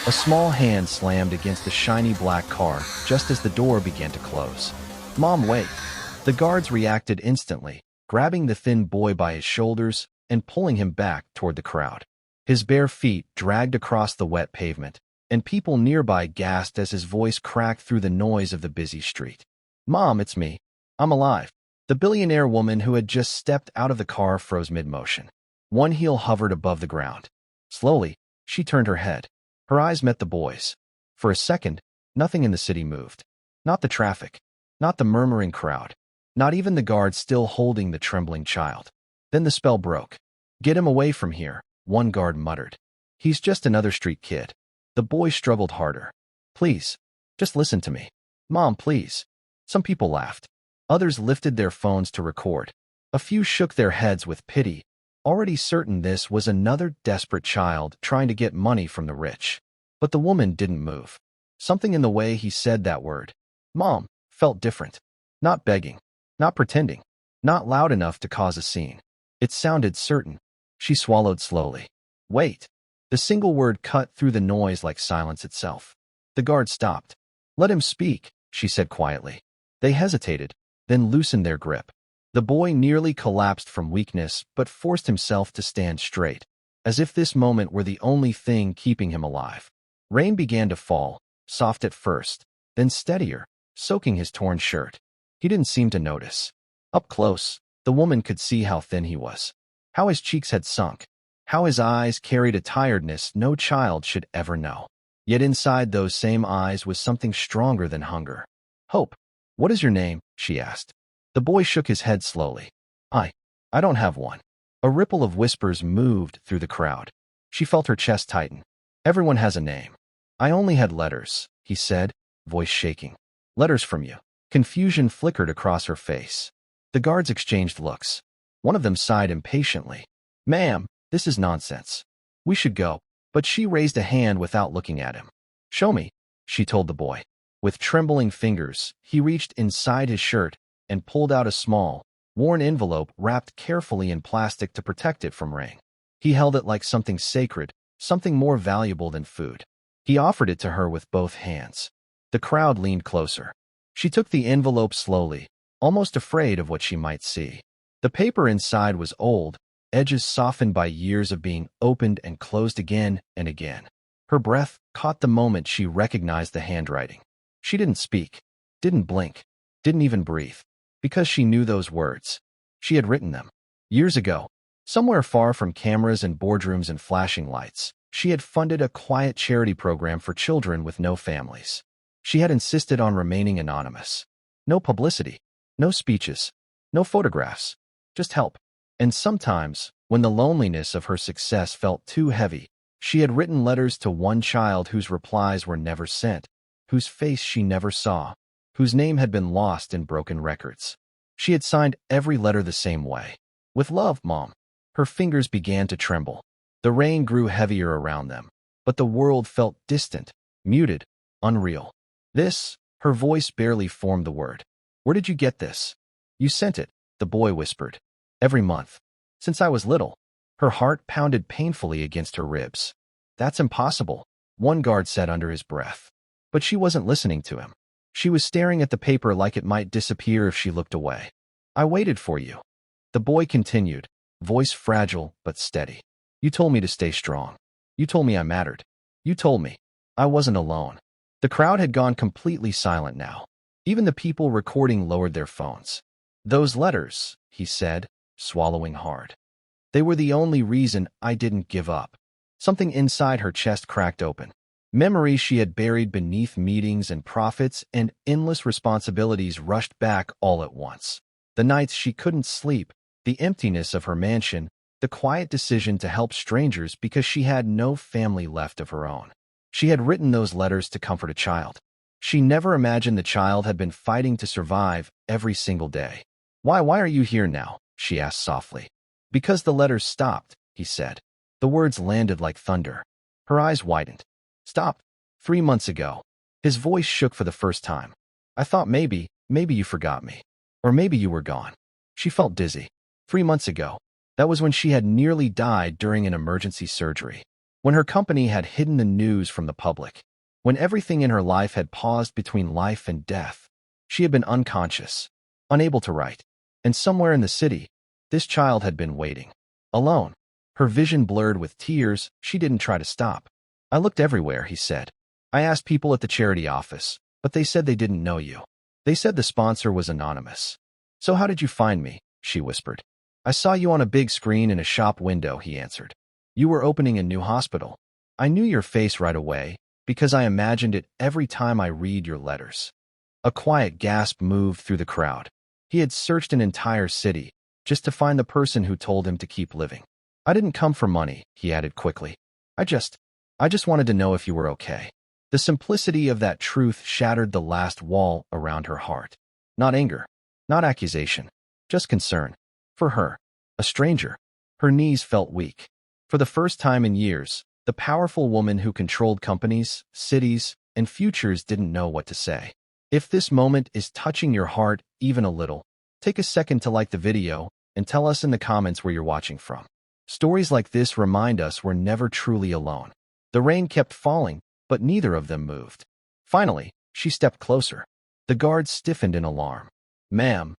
A small hand slammed against the shiny black car just as the door began to close. "Mom, wait!" The guards reacted instantly, grabbing the thin boy by his shoulders and pulling him back toward the crowd. His bare feet dragged across the wet pavement, and people nearby gasped as his voice cracked through the noise of the busy street. "Mom, it's me. I'm alive." The billionaire woman who had just stepped out of the car froze mid-motion. One heel hovered above the ground. Slowly, she turned her head. Her eyes met the boy's. For a second, nothing in the city moved. Not the traffic, not the murmuring crowd, not even the guards still holding the trembling child. Then the spell broke. "Get him away from here," one guard muttered. "He's just another street kid." The boy struggled harder. "Please, just listen to me. Mom, please." Some people laughed. Others lifted their phones to record. A few shook their heads with pity, already certain this was another desperate child trying to get money from the rich. But the woman didn't move. Something in the way he said that word, "Mom," felt different. Not begging, not pretending, not loud enough to cause a scene. It sounded certain. She swallowed slowly. "Wait." The single word cut through the noise like silence itself. The guard stopped. "Let him speak," she said quietly. They hesitated, then loosened their grip. The boy nearly collapsed from weakness, but forced himself to stand straight, as if this moment were the only thing keeping him alive. Rain began to fall, soft at first, then steadier, soaking his torn shirt. He didn't seem to notice. Up close, the woman could see how thin he was, how his cheeks had sunk, how his eyes carried a tiredness no child should ever know. Yet inside those same eyes was something stronger than hunger. "Hope. What is your name?" she asked. The boy shook his head slowly. I don't have one." A ripple of whispers moved through the crowd. She felt her chest tighten. "Everyone has a name." "I only had letters," he said, voice shaking. "Letters from you." Confusion flickered across her face. The guards exchanged looks. One of them sighed impatiently. "Ma'am, this is nonsense. We should go." But she raised a hand without looking at him. "Show me," she told the boy. With trembling fingers, he reached inside his shirt and pulled out a small, worn envelope wrapped carefully in plastic to protect it from rain. He held it like something sacred, something more valuable than food. He offered it to her with both hands. The crowd leaned closer. She took the envelope slowly, almost afraid of what she might see. The paper inside was old, edges softened by years of being opened and closed again and again. Her breath caught the moment she recognized the handwriting. She didn't speak, didn't blink, didn't even breathe, because she knew those words. She had written them. Years ago, somewhere far from cameras and boardrooms and flashing lights, she had funded a quiet charity program for children with no families. She had insisted on remaining anonymous. No publicity, no speeches, no photographs, just help. And sometimes, when the loneliness of her success felt too heavy, she had written letters to one child whose replies were never sent, whose face she never saw, whose name had been lost in broken records. She had signed every letter the same way. "With love, Mom." Her fingers began to tremble. The rain grew heavier around them, but the world felt distant, muted, unreal. "This," her voice barely formed the word. "Where did you get this?" "You sent it," the boy whispered. "Every month. Since I was little." Her heart pounded painfully against her ribs. "That's impossible," one guard said under his breath. But she wasn't listening to him. She was staring at the paper like it might disappear if she looked away. "I waited for you." The boy continued, voice fragile but steady. "You told me to stay strong. You told me I mattered. You told me I wasn't alone." The crowd had gone completely silent now. Even the people recording lowered their phones. "Those letters," he said, swallowing hard. "They were the only reason I didn't give up." Something inside her chest cracked open. Memories she had buried beneath meetings and profits and endless responsibilities rushed back all at once. The nights she couldn't sleep, the emptiness of her mansion, the quiet decision to help strangers because she had no family left of her own. She had written those letters to comfort a child. She never imagined the child had been fighting to survive every single day. Why are you here now?" she asked softly. "Because the letters stopped," he said. The words landed like thunder. Her eyes widened. "Stopped? 3 months ago." His voice shook for the first time. "I thought maybe you forgot me. Or maybe you were gone." She felt dizzy. 3 months ago. That was when she had nearly died during an emergency surgery. when her company had hidden the news from the public, when everything in her life had paused between life and death. She had been unconscious, unable to write, and somewhere in the city, this child had been waiting. Alone, her vision blurred with tears. She didn't try to stop. "I looked everywhere," he said. "I asked people at the charity office, but they said they didn't know you. They said the sponsor was anonymous." "So how did you find me?" she whispered. "I saw you on a big screen in a shop window," he answered. "You were opening a new hospital. I knew your face right away, because I imagined it every time I read your letters." A quiet gasp moved through the crowd. He had searched an entire city just to find the person who told him to keep living. "I didn't come for money," he added quickly. I just wanted to know if you were okay." The simplicity of that truth shattered the last wall around her heart. Not anger, not accusation, just concern. For her, a stranger. Her knees felt weak. For the first time in years, the powerful woman who controlled companies, cities, and futures didn't know what to say. If this moment is touching your heart even a little, take a second to like the video and tell us in the comments where you're watching from. Stories like this remind us we're never truly alone. The rain kept falling, but neither of them moved. Finally, she stepped closer. The guard stiffened in alarm. "Ma'am."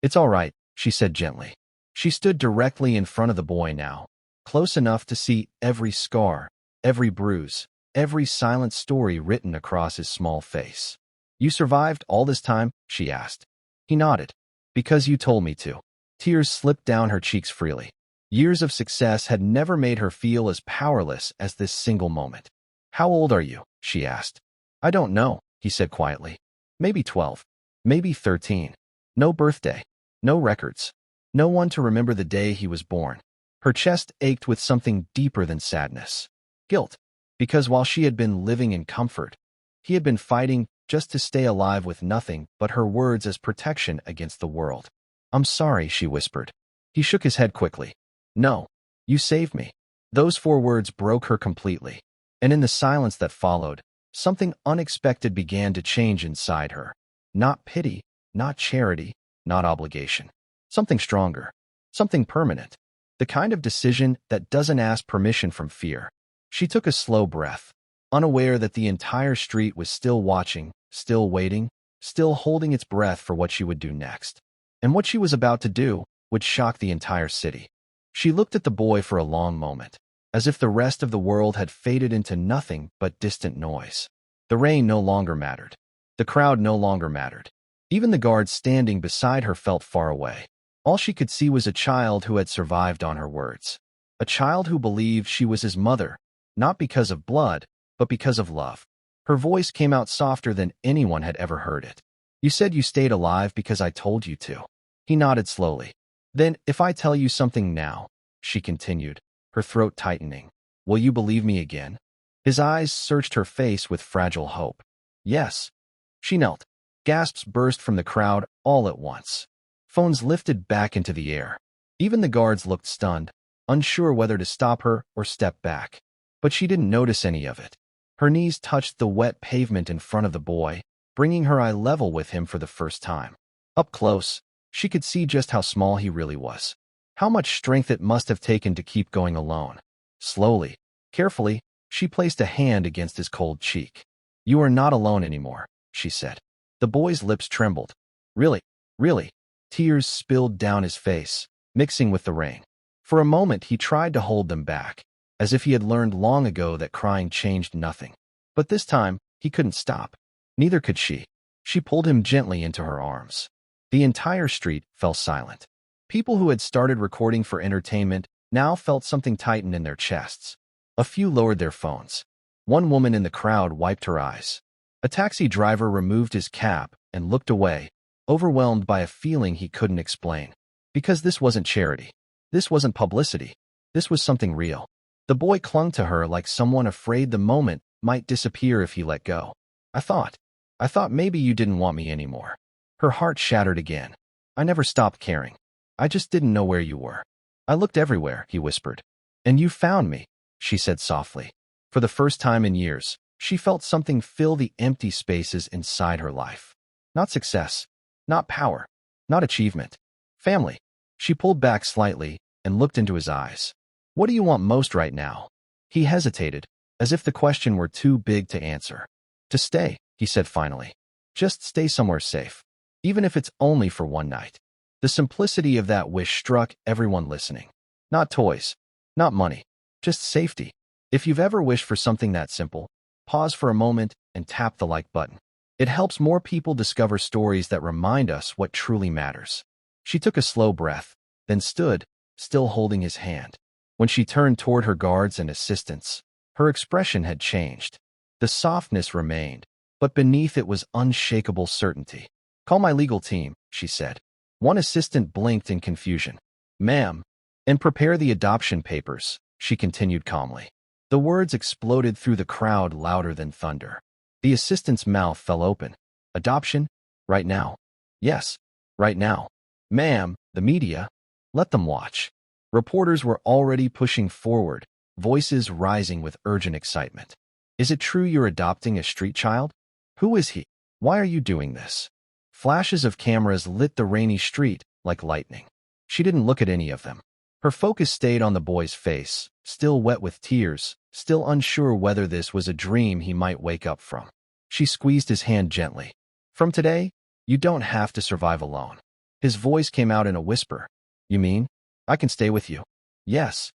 "It's all right," she said gently. She stood directly in front of the boy now, close enough to see every scar, every bruise, every silent story written across his small face. "You survived all this time?" she asked. He nodded. "Because you told me to." Tears slipped down her cheeks freely. Years of success had never made her feel as powerless as this single moment. "How old are you?" she asked. "I don't know," he said quietly. "Maybe 12. Maybe 13. No birthday. No records. No one to remember the day he was born." Her chest ached with something deeper than sadness. Guilt. Because while she had been living in comfort, he had been fighting just to stay alive with nothing but her words as protection against the world. "I'm sorry," she whispered. He shook his head quickly. "No. You saved me." Those 4 words broke her completely. And in the silence that followed, something unexpected began to change inside her. Not pity, not charity, not obligation. Something stronger. Something permanent. The kind of decision that doesn't ask permission from fear. She took a slow breath, unaware that the entire street was still watching, still waiting, still holding its breath for what she would do next. And what she was about to do would shock the entire city. She looked at the boy for a long moment, as if the rest of the world had faded into nothing but distant noise. The rain no longer mattered. The crowd no longer mattered. Even the guard standing beside her felt far away. All she could see was a child who had survived on her words. A child who believed she was his mother, not because of blood, but because of love. Her voice came out softer than anyone had ever heard it. "You said you stayed alive because I told you to." He nodded slowly. "Then, if I tell you something now," she continued, her throat tightening, "will you believe me again?" His eyes searched her face with fragile hope. "Yes." She knelt. Gasps burst from the crowd all at once. Phones lifted back into the air. Even the guards looked stunned, unsure whether to stop her or step back. But she didn't notice any of it. Her knees touched the wet pavement in front of the boy, bringing her eye level with him for the first time. Up close, she could see just how small he really was. How much strength it must have taken to keep going alone. Slowly, carefully, she placed a hand against his cold cheek. "You are not alone anymore," she said. The boy's lips trembled. "Really? Really?" Tears spilled down his face, mixing with the rain. For a moment he tried to hold them back, as if he had learned long ago that crying changed nothing. But this time, he couldn't stop. Neither could she. She pulled him gently into her arms. The entire street fell silent. People who had started recording for entertainment now felt something tighten in their chests. A few lowered their phones. One woman in the crowd wiped her eyes. A taxi driver removed his cap and looked away, overwhelmed by a feeling he couldn't explain. Because this wasn't charity. This wasn't publicity. This was something real. The boy clung to her like someone afraid the moment might disappear if he let go. I thought maybe you didn't want me anymore." Her heart shattered again. "I never stopped caring. I just didn't know where you were." "I looked everywhere," he whispered. "And you found me," she said softly. For the first time in years, she felt something fill the empty spaces inside her life. Not success, not power, not achievement. Family. She pulled back slightly and looked into his eyes. "What do you want most right now?" He hesitated, as if the question were too big to answer. To stay, he said finally. Just stay somewhere safe, even if it's only for one night. The simplicity of that wish struck everyone listening. Not toys, not money, just safety. If you've ever wished for something that simple, pause for a moment and tap the like button. It helps more people discover stories that remind us what truly matters. She took a slow breath, then stood, still holding his hand. When she turned toward her guards and assistants, her expression had changed. The softness remained, but beneath it was unshakable certainty. Call my legal team, she said. One assistant blinked in confusion. Ma'am, and prepare the adoption papers, she continued calmly. The words exploded through the crowd louder than thunder. The assistant's mouth fell open. Adoption? Right now. Yes, right now. Ma'am, the media. Let them watch. Reporters were already pushing forward, voices rising with urgent excitement. Is it true you're adopting a street child? Who is he? Why are you doing this? Flashes of cameras lit the rainy street like lightning. She didn't look at any of them. Her focus stayed on the boy's face, still wet with tears, still unsure whether this was a dream he might wake up from. She squeezed his hand gently. From today, you don't have to survive alone. His voice came out in a whisper. You mean? I can stay with you? Yes.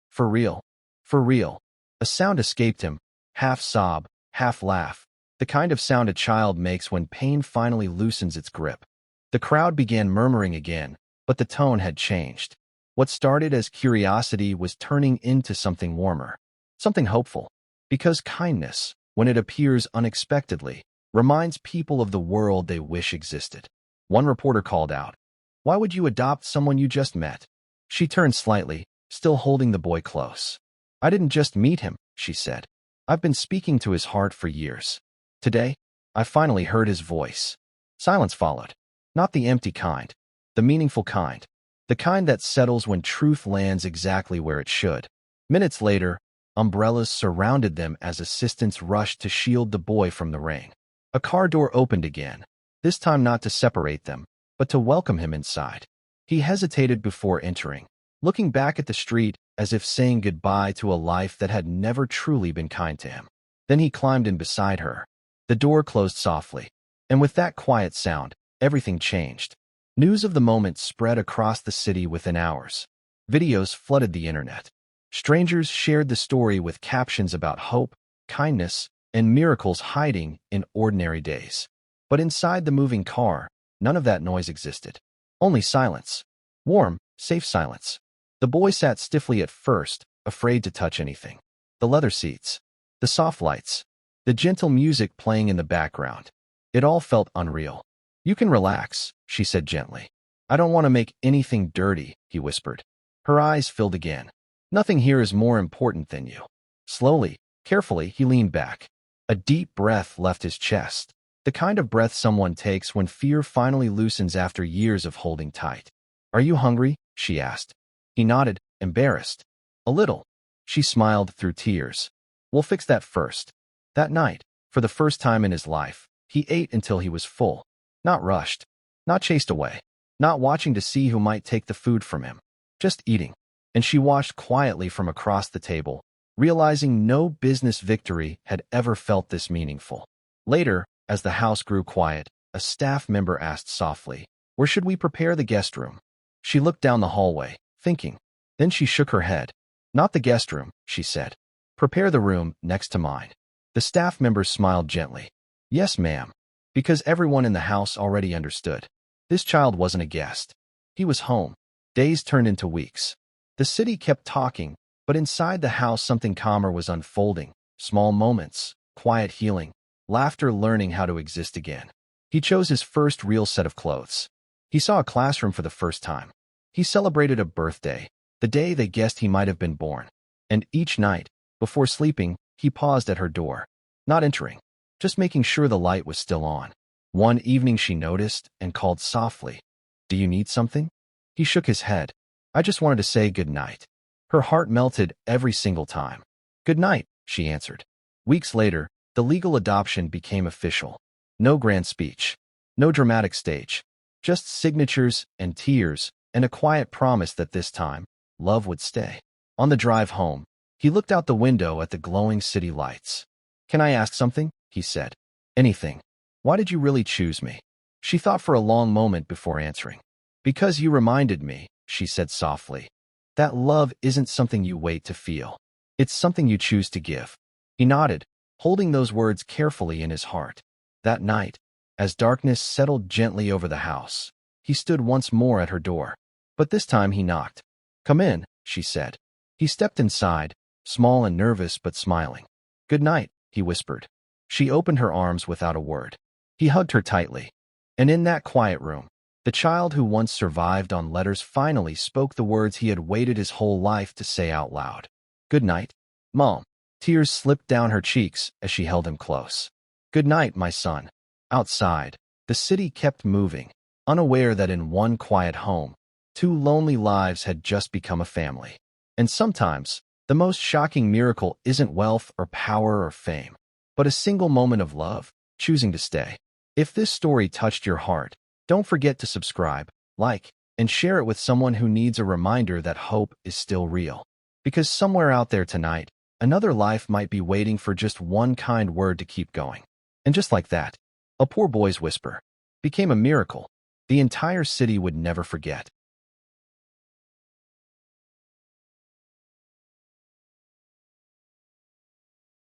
For real. For real. A sound escaped him, half sob, half laugh, the kind of sound a child makes when pain finally loosens its grip. The crowd began murmuring again, but the tone had changed. What started as curiosity was turning into something warmer, something hopeful, because kindness, when it appears unexpectedly, reminds people of the world they wish existed. One reporter called out, "Why would you adopt someone you just met?" She turned slightly, still holding the boy close. I didn't just meet him, she said. I've been speaking to his heart for years. Today, I finally heard his voice. Silence followed. Not the empty kind, the meaningful kind. The kind that settles when truth lands exactly where it should. Minutes later, umbrellas surrounded them as assistants rushed to shield the boy from the rain. A car door opened again, this time not to separate them, but to welcome him inside. He hesitated before entering, looking back at the street as if saying goodbye to a life that had never truly been kind to him. Then he climbed in beside her. The door closed softly, and with that quiet sound, everything changed. News of the moment spread across the city within hours. Videos flooded the internet. Strangers shared the story with captions about hope, kindness, and miracles hiding in ordinary days. But inside the moving car, none of that noise existed. Only silence. Warm, safe silence. The boy sat stiffly at first, afraid to touch anything. The leather seats, the soft lights, the gentle music playing in the background. It all felt unreal. You can relax, she said gently. I don't want to make anything dirty, he whispered. Her eyes filled again. Nothing here is more important than you. Slowly, carefully, he leaned back. A deep breath left his chest, the kind of breath someone takes when fear finally loosens after years of holding tight. Are you hungry? She asked. He nodded, embarrassed. A little. She smiled through tears. We'll fix that first. That night, for the first time in his life, he ate until he was full. Not rushed, not chased away, not watching to see who might take the food from him. Just eating. And she watched quietly from across the table, realizing no business victory had ever felt this meaningful. Later, as the house grew quiet, a staff member asked softly, Where should we prepare the guest room? She looked down the hallway, thinking. Then she shook her head. Not the guest room, she said. Prepare the room next to mine. The staff member smiled gently. Yes, ma'am. Because everyone in the house already understood. This child wasn't a guest. He was home. Days turned into weeks. The city kept talking, but inside the house something calmer was unfolding. Small moments, quiet healing, laughter learning how to exist again. He chose his first real set of clothes. He saw a classroom for the first time. He celebrated a birthday, the day they guessed he might have been born. And each night, before sleeping, he paused at her door, not entering, just making sure the light was still on. One evening she noticed and called softly, Do you need something? He shook his head. I just wanted to say good night. Her heart melted every single time. Good night, she answered. Weeks later, the legal adoption became official. No grand speech, no dramatic stage, just signatures and tears and a quiet promise that this time, love would stay. On the drive home, He looked out the window at the glowing city lights. "Can I ask something?" he said. "Anything. Why did you really choose me?" She thought for a long moment before answering. "Because you reminded me," she said softly, "that love isn't something you wait to feel. It's something you choose to give." He nodded, holding those words carefully in his heart. That night, as darkness settled gently over the house, he stood once more at her door. But this time he knocked. "Come in," she said. He stepped inside, small and nervous but smiling. "Good night," he whispered. She opened her arms without a word. He hugged her tightly. And in that quiet room, the child who once survived on letters finally spoke the words he had waited his whole life to say out loud. "Good night, Mom." Tears slipped down her cheeks as she held him close. "Good night, my son." Outside, the city kept moving, unaware that in one quiet home, two lonely lives had just become a family. And sometimes, the most shocking miracle isn't wealth or power or fame, but a single moment of love, choosing to stay. If this story touched your heart, don't forget to subscribe, like, and share it with someone who needs a reminder that hope is still real. Because somewhere out there tonight, another life might be waiting for just one kind word to keep going. And just like that, a poor boy's whisper became a miracle the entire city would never forget.